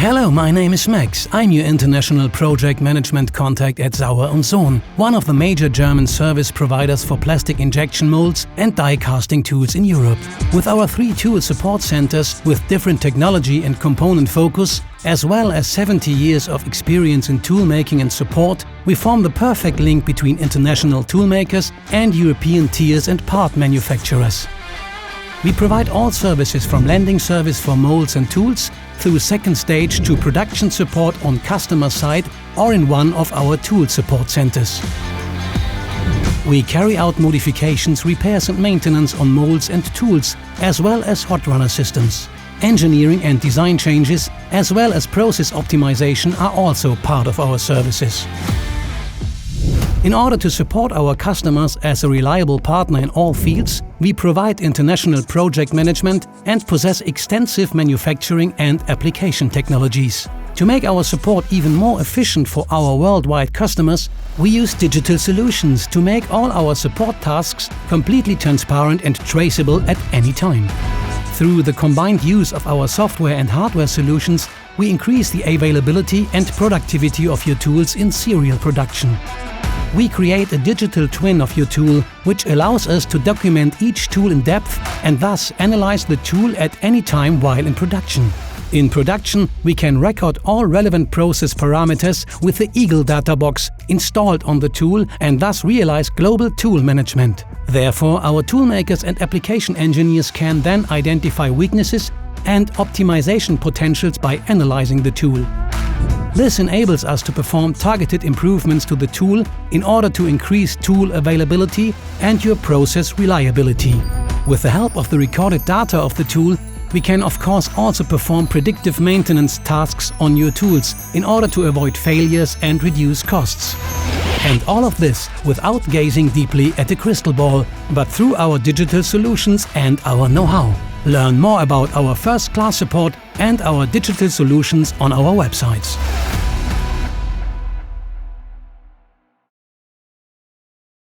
Hello, my name is Max. I'm your international project management contact at Sauer Sohn, one of the major German service providers for plastic injection molds and die casting tools in Europe. With our 3 tool support centers with different technology and component focus, as well as 70 years of experience in tool making and support, we form the perfect link between international tool makers and European tiers and part manufacturers. We provide all services from lending service for molds and tools through second stage to production support on customer side or in one of our tool support centers. We carry out modifications, repairs and maintenance on molds and tools, as well as hot runner systems. Engineering and design changes, as well as process optimization, are also part of our services. In order to support our customers as a reliable partner in all fields, we provide international project management and possess extensive manufacturing and application technologies. To make our support even more efficient for our worldwide customers, we use digital solutions to make all our support tasks completely transparent and traceable at any time. Through the combined use of our software and hardware solutions, we increase the availability and productivity of your tools in serial production. We create a digital twin of your tool, which allows us to document each tool in depth and thus analyze the tool at any time while in production. In production, we can record all relevant process parameters with the Eagle data box installed on the tool and thus realize global tool management. Therefore, our tool makers and application engineers can then identify weaknesses and optimization potentials by analyzing the tool. This enables us to perform targeted improvements to the tool in order to increase tool availability and your process reliability. With the help of the recorded data of the tool, we can of course also perform predictive maintenance tasks on your tools in order to avoid failures and reduce costs. And all of this without gazing deeply at a crystal ball, but through our digital solutions and our know-how. Learn more about our first-class support and our digital solutions on our websites.